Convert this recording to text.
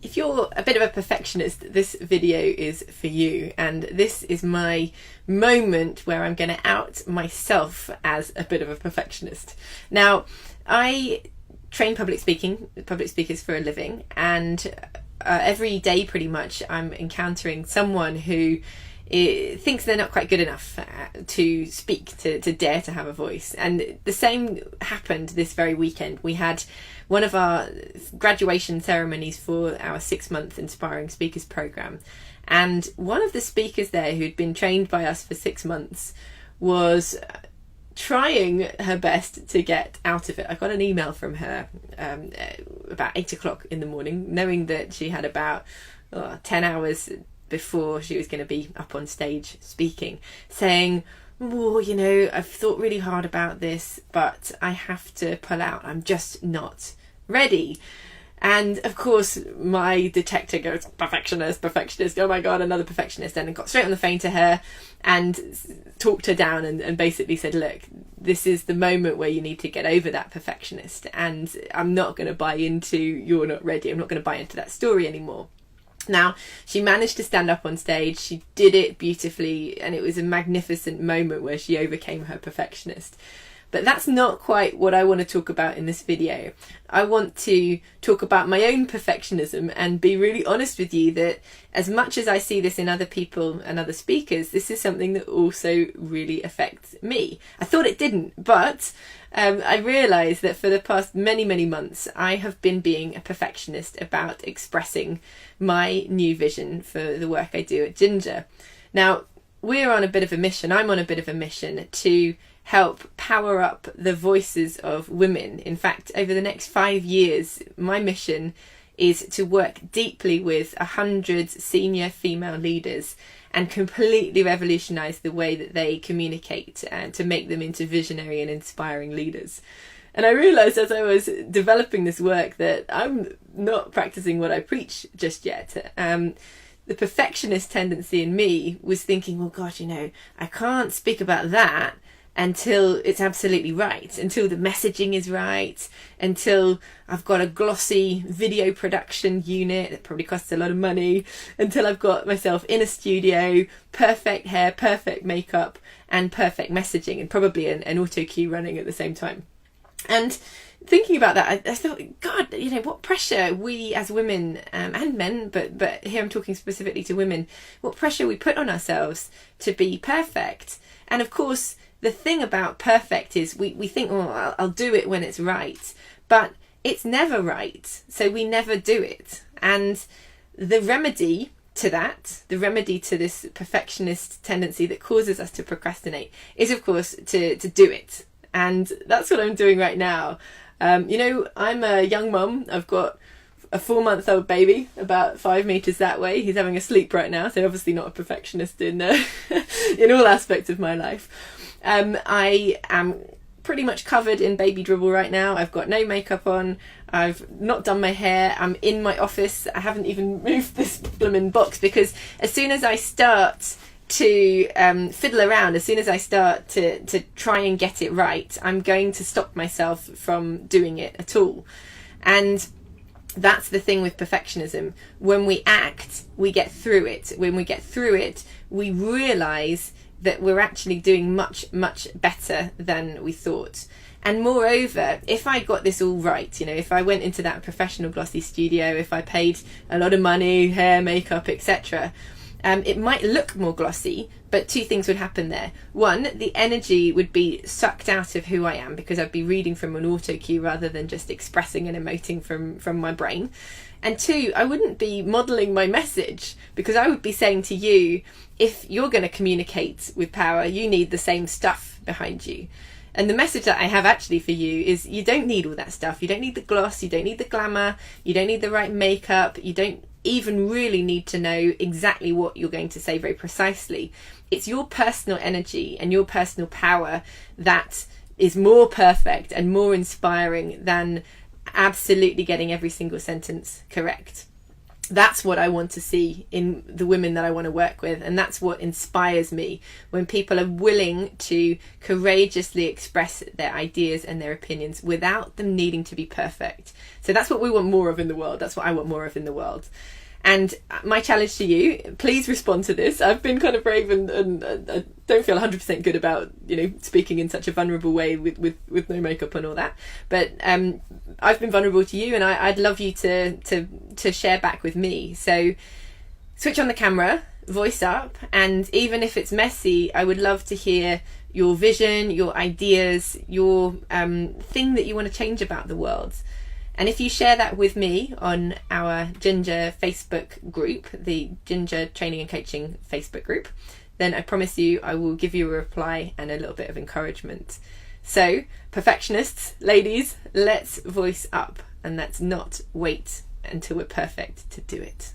If you're a bit of a perfectionist, this video is for you, and this is my moment where I'm going to out myself as a bit of a perfectionist. Now, I train public speakers for a living, and every day pretty much I'm encountering someone who thinks they're not quite good enough to speak, to dare to have a voice. And the same happened this very weekend. We had one of our graduation ceremonies for our 6-month Inspiring Speakers program, and one of the speakers there who'd been trained by us for 6 months was trying her best to get out of it. I got an email from her about 8 o'clock in the morning, knowing that she had about 10 hours before she was going to be up on stage speaking, saying, "Oh, you know, I've thought really hard about this, but I have to pull out. I'm just not ready." And of course, my detector goes, perfectionist, oh my God, another perfectionist. And I got straight on the phone to her and talked her down and basically said, look, this is the moment where you need to get over that perfectionist. And I'm not going to buy into you're not ready. I'm not going to buy into that story anymore. Now, she managed to stand up on stage. She did it beautifully, and it was a magnificent moment where she overcame her perfectionist. But that's not quite what I want to talk about in this video. I want to talk about my own perfectionism and be really honest with you that as much as I see this in other people and other speakers, this is something that also really affects me. I thought it didn't, but I realised that for the past many months, I have been being a perfectionist about expressing my new vision for the work I do at Ginger. Now, we're on a bit of a mission. I'm on a bit of a mission to help power up the voices of women. In fact, over the next 5 years, my mission is to work deeply with 100 senior female leaders and completely revolutionise the way that they communicate and to make them into visionary and inspiring leaders. And I realised as I was developing this work that I'm not practising what I preach just yet. The perfectionist tendency in me was thinking, well, gosh, you know, I can't speak about that until it's absolutely right, until the messaging is right, until I've got a glossy video production unit that probably costs a lot of money, until I've got myself in a studio, perfect hair, perfect makeup, and perfect messaging, and probably an auto cue running at the same time. And thinking about that, I thought, God, you know, what pressure we as women and men, but here I'm talking specifically to women, what pressure we put on ourselves to be perfect. And of course, the thing about perfect is we think, oh, I'll do it when it's right, but it's never right, so we never do it. And the remedy to that, the remedy to this perfectionist tendency that causes us to procrastinate is, of course, to do it. And that's what I'm doing right now. You know, I'm a young mum. I've got a 4-month-old baby about 5 meters that way. He's having a sleep right now, so obviously not a perfectionist in all aspects of my life. I am pretty much covered in baby dribble right now. I've got no makeup on. I've not done my hair. I'm in my office. I haven't even moved this blooming box because as soon as I start to fiddle around, as soon as I start to try and get it right, I'm going to stop myself from doing it at all. And that's the thing with perfectionism. When we act, we get through it. When we get through it, we realise that we're actually doing much better than we thought. And moreover, if I got this all right, you know, if I went into that professional glossy studio, if I paid a lot of money, hair, makeup, etc., it might look more glossy, but 2 things would happen there. 1, the energy would be sucked out of who I am because I'd be reading from an auto cue rather than just expressing and emoting from my brain. And 2, I wouldn't be modelling my message because I would be saying to you, if you're going to communicate with power, you need the same stuff behind you. And the message that I have actually for you is you don't need all that stuff. You don't need the gloss, you don't need the glamour, you don't need the right makeup, you don't even really need to know exactly what you're going to say very precisely. It's your personal energy and your personal power that is more perfect and more inspiring than absolutely getting every single sentence correct. That's what I want to see in the women that I want to work with, and that's what inspires me, when people are willing to courageously express their ideas and their opinions without them needing to be perfect. So that's what we want more of in the world. That's what I want more of in the world. And my challenge to you, please respond to this. I've been kind of brave and I don't feel 100% good about, speaking in such a vulnerable way with no makeup and all that. But I've been vulnerable to you, and I'd love you to share back with me. So switch on the camera, voice up, and even if it's messy, I would love to hear your vision, your ideas, your thing that you want to change about the world. And if you share that with me on our Ginger Facebook group, the Ginger Training and Coaching Facebook group, then I promise you I will give you a reply and a little bit of encouragement. So, perfectionists, ladies, let's voice up, and let's not wait until we're perfect to do it.